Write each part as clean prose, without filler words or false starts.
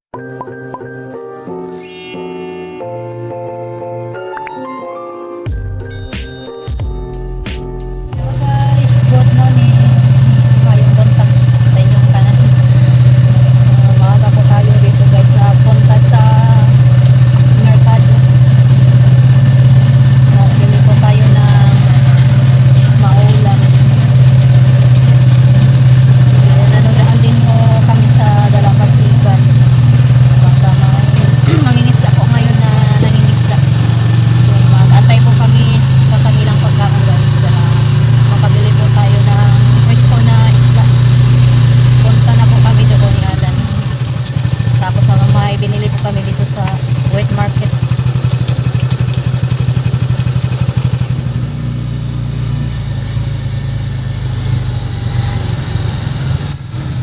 Guys, good morning. Ngayong buntag sa inyong kanan. Maaga po tayo dito guys na punta sa merkado. Bili po tayo ng maulam. Nanonood din po kami sa Dalampasigan. Baka mangingisda po ngayon na nangingisda. So, mag-antay po kami sa kanilang pagkain guys. Makabili po tayo ng presko na isda. Punta na po kami doon ni Alan. Tapos may binili po kami dito sa wet market.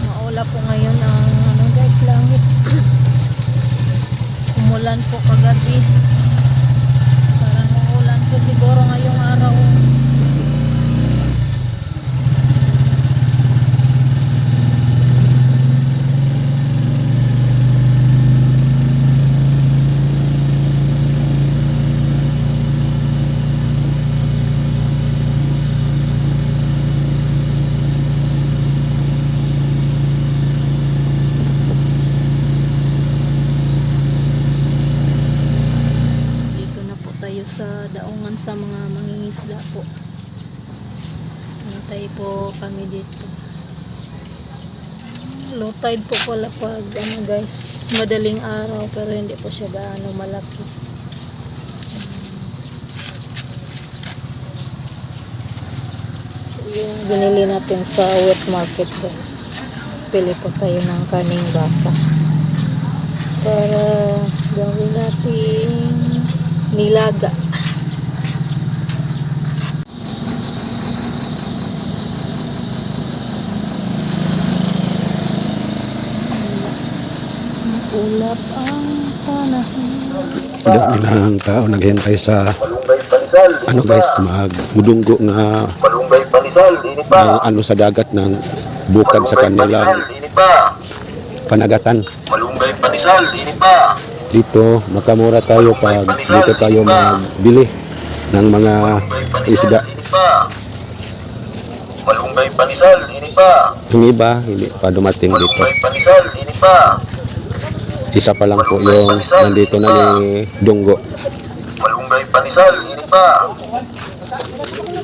Maula po ngayon ang guys, langit. Umulan po kagabi. Parang umulan po siguro ngayong araw. Sa daungan sa mga mangingisda po. Hintay po kami dito. Low tide po pala pag guys, madaling araw pero hindi po siya gaano malaki. Yung binili natin sa wet market guys. Pili po tayo ng kaning baka para gawin natin nilaga. Ulap ang panahon. Dami na ang tao naghihintay sa guys, magmudunggo nga sa dagat ng bukad sa kanilang panagatan. Malunggay panisal, ini pa. Dito makamura tayo pag dito tayo magbili ng mga isda. Malunggay panisal, ini pa. Yung iba hindi pa dumating dito. Malunggay panisal, ini pa. Isa pa lang po yung nandito na ni Dunggo. Malunggay panisal, ini pa.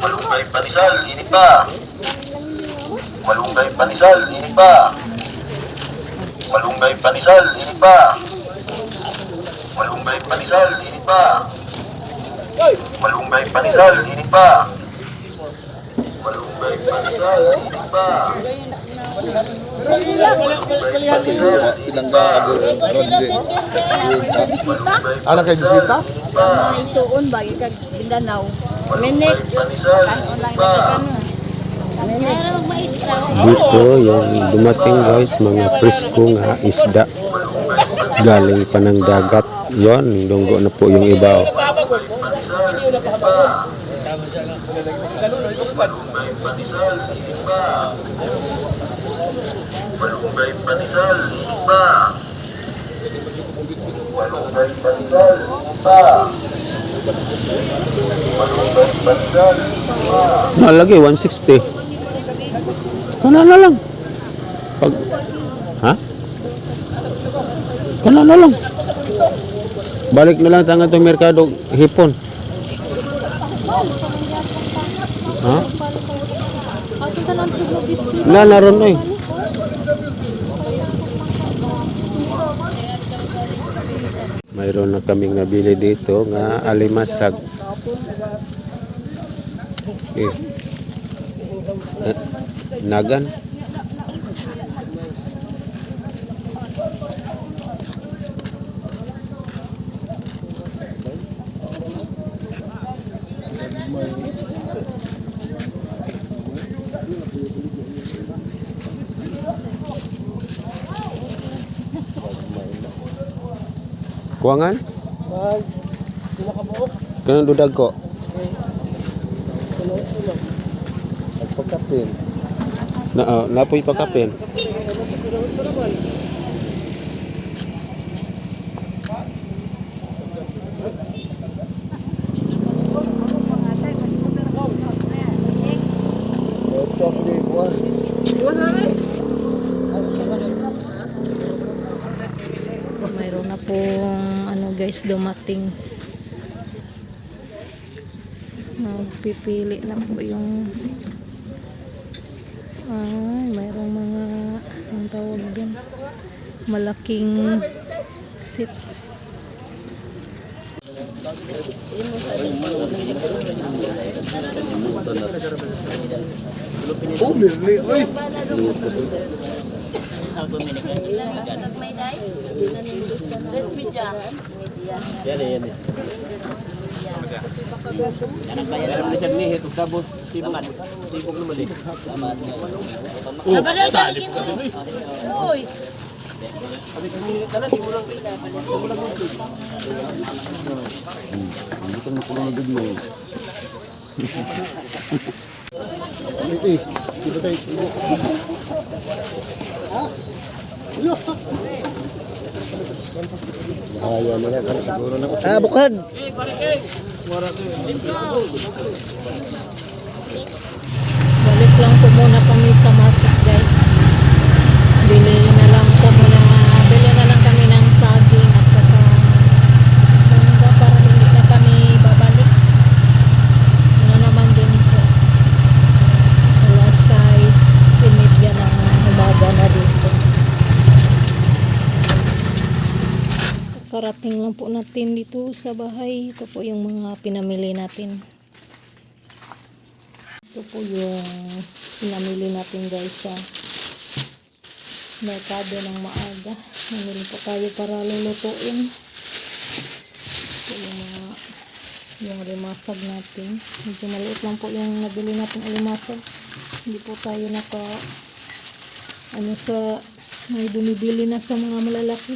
Malunggay panisal, ini pa. Malunggay panisal, ini pa. Malunggay panisal, ini pa. Malunggay panisal, ini pa. Malunggay panisal, ini pa. Malunggay panisal, ini pa. Anak kayo bisita? Suon ba kag Mindanao. Malunggay panisal, ini pa. Dito yung dumating guys, mga presko nga isda galing pa ng dagat. Yon, Dunggo na po yung iba. Malunggay panisal, ini pa. Malunggay panisal, ini pa. Malunggay panisal, ini pa. Malunggay panisal, ini pa. Nalagay 160. Kana na lang. Pag kana na lang. Balik na lang tangan tong merkado hipon. Ha? Na naron oy. Mayroon na kaming nabili dito nga alimasag. Nagan. Kuangan? Kanang dudag ko. Pagkapin. Napoy pagkapin. na pong ano guys dumating. Nagpipili na po yung mayroong mga ang tawag dyan, malaking seat. Oh, Mirli, oy. Ayaw nila kan siguro na. Bukad. Balik lang po muna kami sa market guys. Bili na lang kami ng saging at saka mangga para hindi na kami babalik. Ano naman din po. Alas 6:30 ng umaga na dito. Karating lang po natin dito sa bahay. Ito po yung mga pinamili natin. Ito po yung pinamili natin guys sa merkado ng maaga. Namili po tayo para lulutuin. Ito yung limasag natin. Medyo maliit lang po yung nabili natin limasag. Hindi po tayo may bumibili na sa mga malalaki.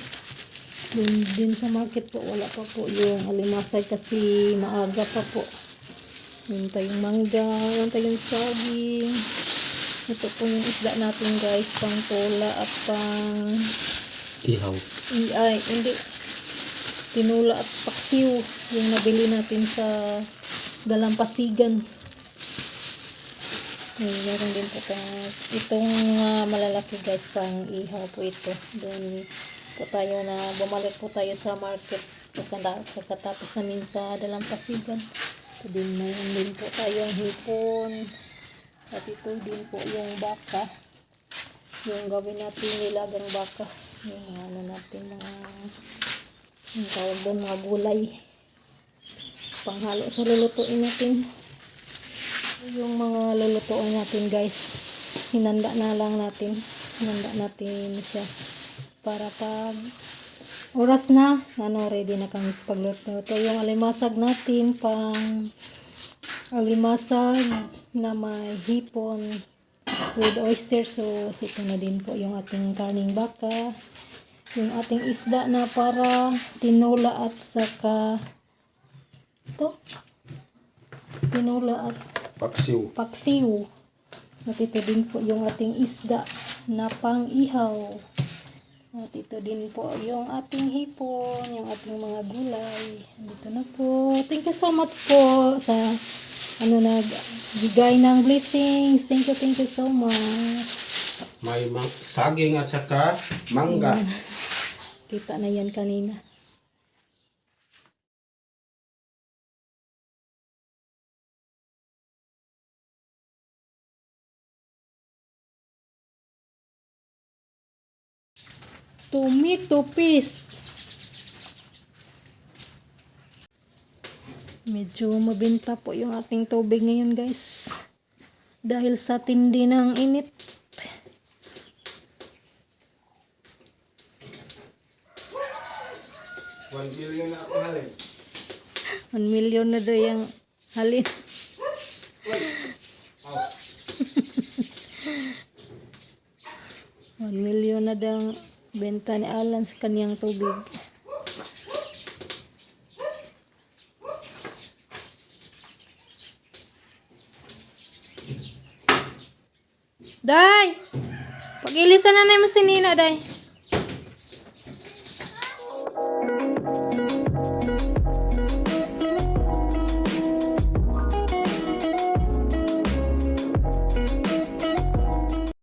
Din sa market po wala pa po yung alimasag kasi maaga pa po. Yun tayong mangga, yun tayong saging. Ito po yung isda natin guys, pang tola at pang Ihaw. hindi, tinula at paksiw yung nabili natin sa dalampasigan. Meron din po itong malalaki guys, pang ihaw po ito. Doon po tayo na bumalik po tayo sa market pagkatapos namin sa dalampasigan. Ito din, mayroon din po tayong hipon at ito din po yung baka, yung gawin natin nilagang baka, yung ano natin yung tawag doon, mga gulay panghalo sa lulutuin natin. Yung mga lulutuin natin guys, hinanda natin siya para pag oras na, ready na kami sa pagluto. Ito yung alimasag natin, pang alimasag na may hipon with oyster sauce. Ito na din po yung ating karning baka, yung ating isda na para tinola at saka tinola at paksiw. At ito din po yung ating isda na pang ihaw. At ito din po yung ating hipon, yung ating mga gulay. Dito na po. Thank you so much po sa nagbigay ng blessings. Thank you so much. May saging at saka mangga. Kita na yan kanina. Tomato paste. Medyo mabenta po yung ating tubig ngayon guys. Dahil sa tindi ng init. $1 million na ako halin. 1 million na daw yung halin. $1 million na daw ang benta ni Alan sa kanyang tubig. Day! Pag-ilisan na mo si Nina, Day.